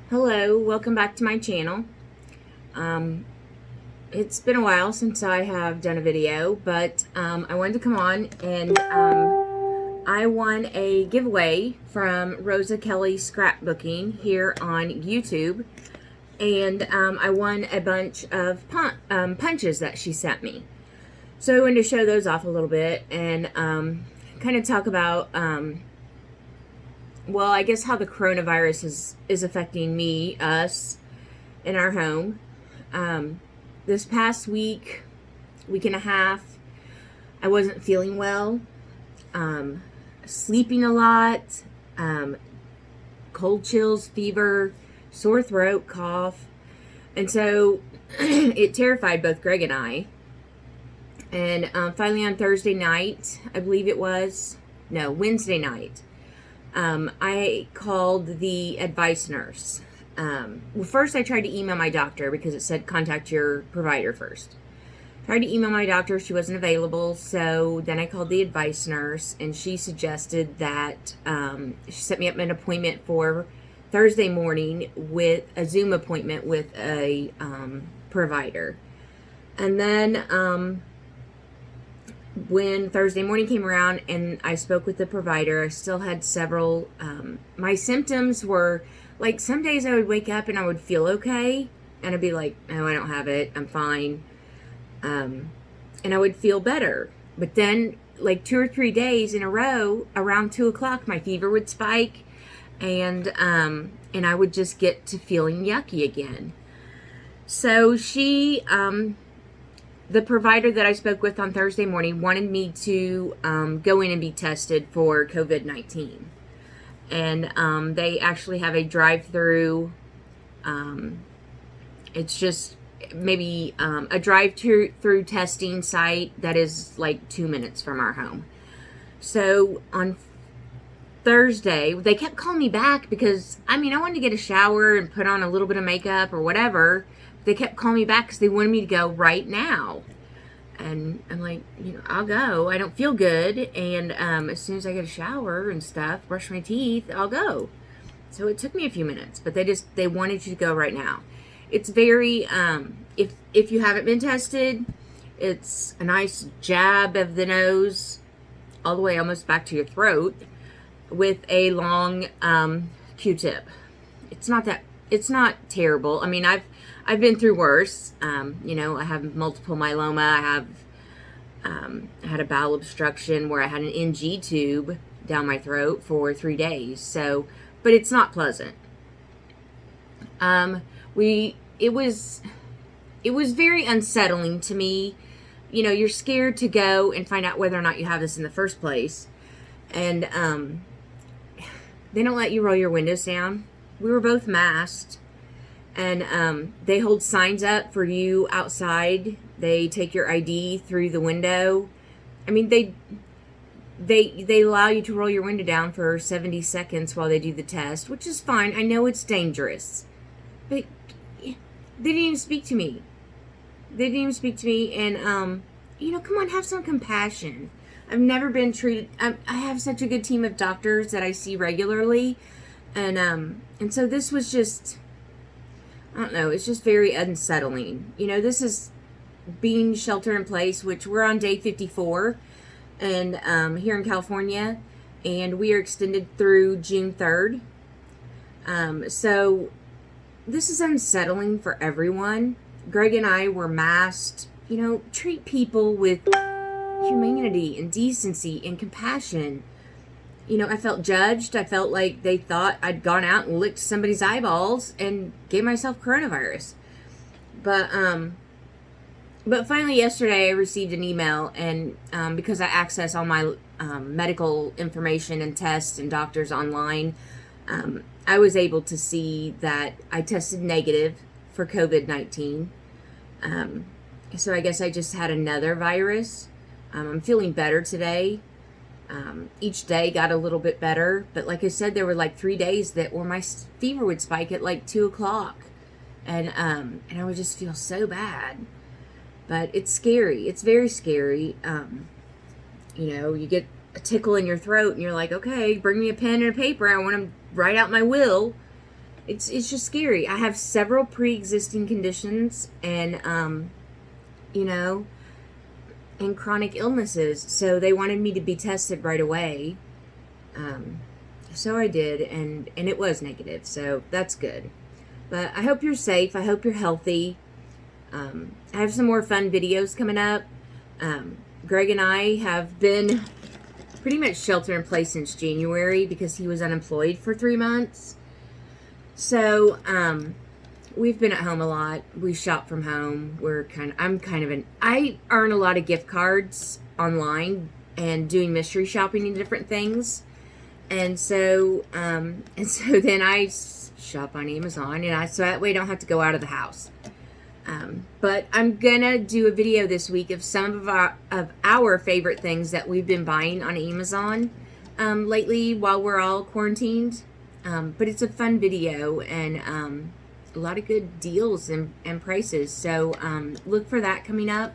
Hello, welcome back to my channel. It's been a while since I have done a video, but I wanted to come on and I won a giveaway from RosaKellyScrapbooking here on YouTube, and I won a bunch of punches that she sent me. So I wanted to show those off a little bit and kind of talk about well, I guess how the coronavirus is affecting us, in our home. This past week and a half, I wasn't feeling well, sleeping a lot, cold chills, fever, sore throat, cough. And so it terrified both Greg and I. And finally on Thursday night, I believe it was, no, Wednesday night, I called the advice nurse. Well, first I tried to email my doctor because it said contact your provider first. Tried to email my doctor, she wasn't available, so then I called the advice nurse, and she suggested that she set me up an appointment for Thursday morning with a Zoom appointment with a provider. And then when Thursday morning came around and I spoke with the provider, I still had several, my symptoms were, like, some days I would wake up and I would feel okay, and I'd be like, no, I don't have it, I'm fine, and I would feel better. But then, like 2 or 3 days in a row, around 2 o'clock, my fever would spike, and I would just get to feeling yucky again. So she, the provider that I spoke with on Thursday morning wanted me to go in and be tested for COVID-19. And they actually have a drive-through, it's just maybe a drive-through testing site that is like 2 minutes from our home. So on Thursday, they kept calling me back because, I wanted to get a shower and put on a little bit of makeup or whatever. They kept calling me back because they wanted me to go right now. And I'm like, I'll go. I don't feel good. And as soon as I get a shower and stuff, brush my teeth, I'll go. So it took me a few minutes, but they wanted you to go right now. It's very, if you haven't been tested, it's a nice jab of the nose all the way almost back to your throat with a long Q-tip. It's not terrible. I've been through worse. I have multiple myeloma. I had a bowel obstruction where I had an NG tube down my throat for 3 days. So, but it's not pleasant. It was very unsettling to me. You're scared to go and find out whether or not you have this in the first place. And they don't let you roll your windows down. We were both masked. And they hold signs up for you outside. They take your ID through the window. They allow you to roll your window down for 70 seconds while they do the test, which is fine. I know it's dangerous. But they didn't even speak to me. And, come on, have some compassion. I've never been treated... I have such a good team of doctors that I see regularly. And so this was just... I don't know, it's just very unsettling. This is being shelter in place, which we're on day 54 and here in California, and we are extended through June 3rd. So this is unsettling for everyone. Greg and I were masked. Treat people with humanity and decency and compassion. I felt judged. I felt like they thought I'd gone out and licked somebody's eyeballs and gave myself coronavirus. But finally yesterday I received an email, and because I access all my medical information and tests and doctors online, I was able to see that I tested negative for COVID-19. So I guess I just had another virus. I'm feeling better today. Each day got a little bit better, but like I said, there were like 3 days where my fever would spike at like 2 o'clock, and I would just feel so bad. But it's scary. It's very scary. You get a tickle in your throat, and you're like, okay, bring me a pen and a paper. I want to write out my will. it's just scary. I have several pre-existing conditions and, you know, and chronic illnesses. So they wanted me to be tested right away. So I did, and it was negative. So that's good. But I hope you're safe. I hope you're healthy. I have some more fun videos coming up. Greg and I have been pretty much shelter in place since January because he was unemployed for 3 months. So, we've been at home a lot. We shop from home. I earn a lot of gift cards online and doing mystery shopping and different things. And so then I shop on Amazon, and so that way I don't have to go out of the house. But I'm gonna do a video this week of some of our favorite things that we've been buying on Amazon lately while we're all quarantined. But it's a fun video, and a lot of good deals and prices. So look for that coming up.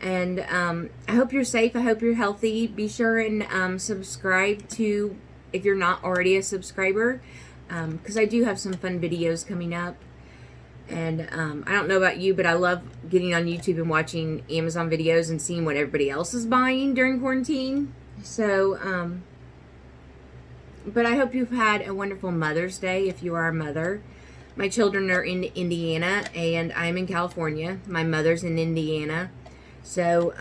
And I hope you're safe. I hope you're healthy. Be sure and subscribe to, if you're not already a subscriber, because I do have some fun videos coming up. And I don't know about you, but I love getting on YouTube and watching Amazon videos and seeing what everybody else is buying during quarantine. So, but I hope you've had a wonderful Mother's Day if you are a mother. My children are in Indiana, and I'm in California. My mother's in Indiana. So,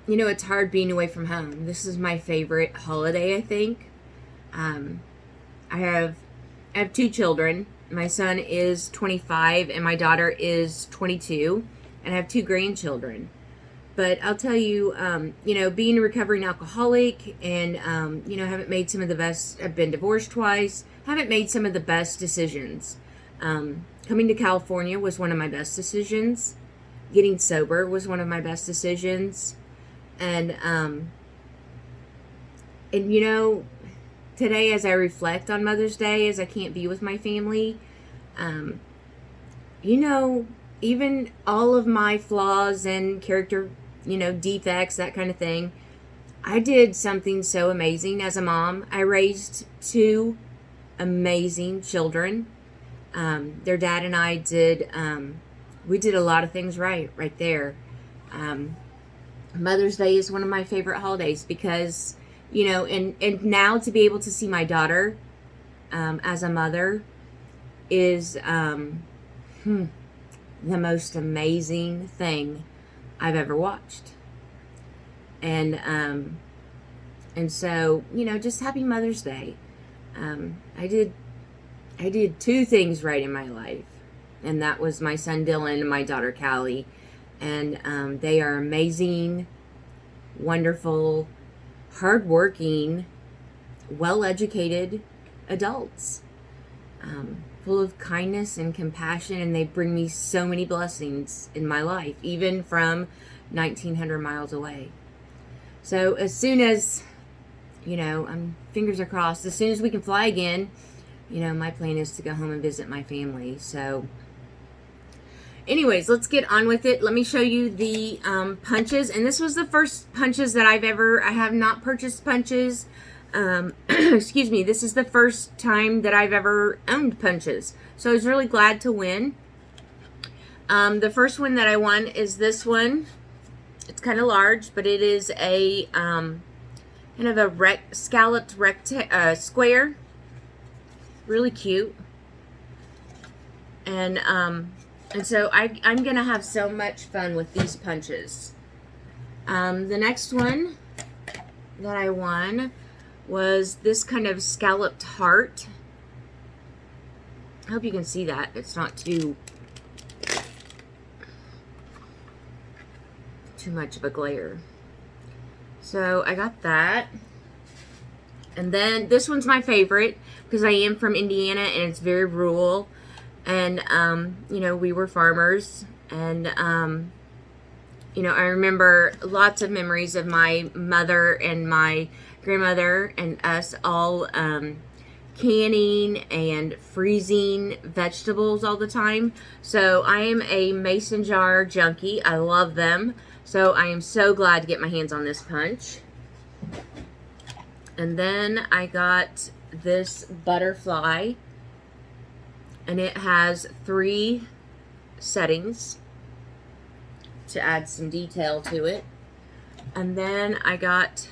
you know, it's hard being away from home. This is my favorite holiday, I think. I have 2 children. My son is 25 and my daughter is 22, and I have 2 grandchildren. But I'll tell you, you know, being a recovering alcoholic and, you know, I've been divorced twice, haven't made some of the best decisions. Coming to California was one of my best decisions. Getting sober was one of my best decisions. And you know, today, as I reflect on Mother's Day, as I can't be with my family, you know, even all of my flaws and character, you know, defects, that kind of thing, I did something so amazing as a mom. I raised 2 amazing children. Their dad and I did, we did a lot of things right there. Mother's Day is one of my favorite holidays because, you know, and now to be able to see my daughter as a mother is the most amazing thing I've ever watched. And so, you know, just happy Mother's Day. I did 2 things right in my life, and that was my son Dylan and my daughter Callie. And they are amazing, wonderful, hardworking, well-educated adults, full of kindness and compassion, and they bring me so many blessings in my life, even from 1,900 miles away. So as soon as, you know, fingers are crossed, as soon as we can fly again, you know, my plan is to go home and visit my family. So anyways, let's get on with it. Let me show you the punches. And this was the first punches that I have not purchased punches. Excuse me. This is the first time that I've ever owned punches. So I was really glad to win. The first one that I won is this one. It's kind of large, but it is a kind of a scalloped square. Really cute. And so I'm going to have so much fun with these punches. The next one that I won was this kind of scalloped heart. I hope you can see that. It's not too much of a glare. So I got that. And then this one's my favorite because I am from Indiana and it's very rural. And, you know, we were farmers, and, you know, I remember lots of memories of my mother and my grandmother and us all canning and freezing vegetables all the time. So I am a mason jar junkie. I love them. So I am so glad to get my hands on this punch. And then I got this butterfly. and it has 3 settings to add some detail to it. And then I got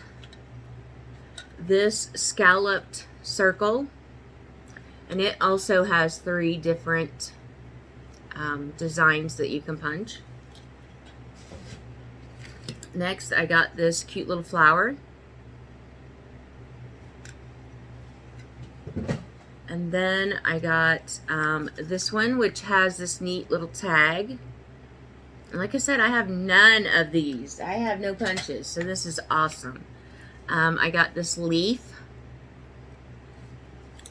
this scalloped circle, and it also has 3 different designs that you can punch. Next, I got this cute little flower. And then I got this one, which has this neat little tag. And like I said, I have none of these. I have no punches, so this is awesome. I got this leaf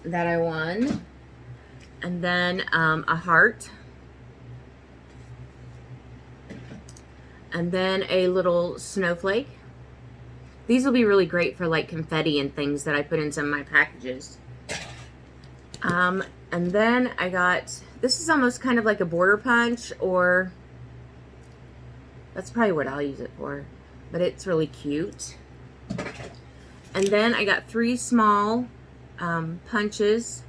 that I won. And then a heart. And then a little snowflake. These will be really great for like confetti and things that I put in some of my packages. And then I got, this is almost kind of like a border punch, or that's probably what I'll use it for, but it's really cute. And then I got 3 small punches.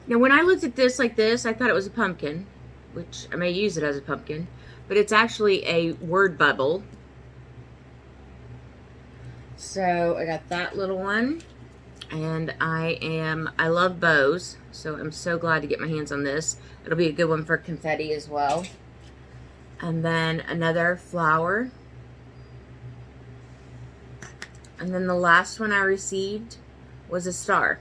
Now when I looked at this like this, I thought it was a pumpkin, which I may use it as a pumpkin, but it's actually a word bubble. So I got that little one. And I love bows, so I'm so glad to get my hands on this. It'll be a good one for confetti as well. And then another flower. And then the last one I received was a star.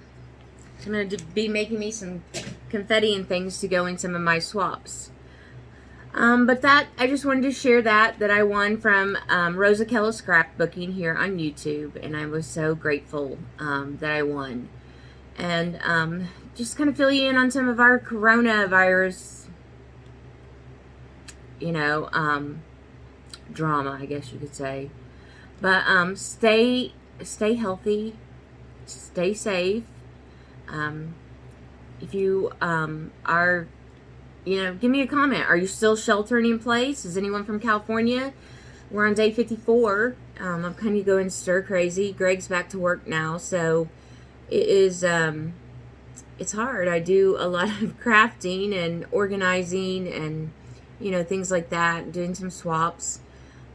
So I'm going to be making me some confetti and things to go in some of my swaps. But I just wanted to share that I won from RosaKellyScrapbooking here on YouTube, and I was so grateful that I won. And just kind of fill you in on some of our coronavirus, drama, I guess you could say. But stay healthy, stay safe. If you are, give me a comment. Are you still sheltering in place? Is anyone from California? We're on day 54. I'm kind of going stir crazy. Greg's back to work now, so it is, it's hard. I do a lot of crafting and organizing and, things like that, doing some swaps.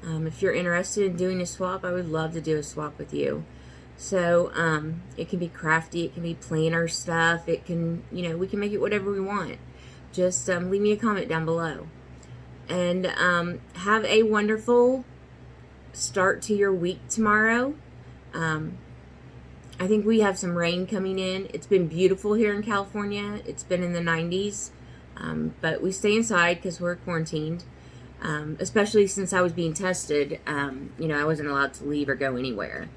If you're interested in doing a swap, I would love to do a swap with you. So, it can be crafty, it can be planner stuff, it can, we can make it whatever we want. Just leave me a comment down below. And have a wonderful start to your week tomorrow. I think we have some rain coming in. It's been beautiful here in California. It's been in the 90s. But we stay inside because we're quarantined. Especially since I was being tested. I wasn't allowed to leave or go anywhere.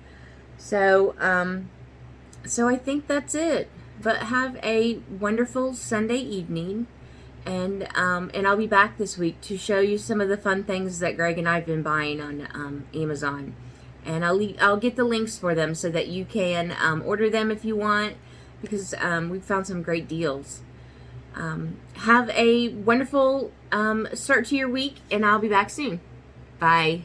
So I think that's it. But have a wonderful Sunday evening. And I'll be back this week to show you some of the fun things that Greg and I have been buying on Amazon. And I'll get the links for them so that you can order them if you want, because we've found some great deals. Have a wonderful start to your week, and I'll be back soon. Bye.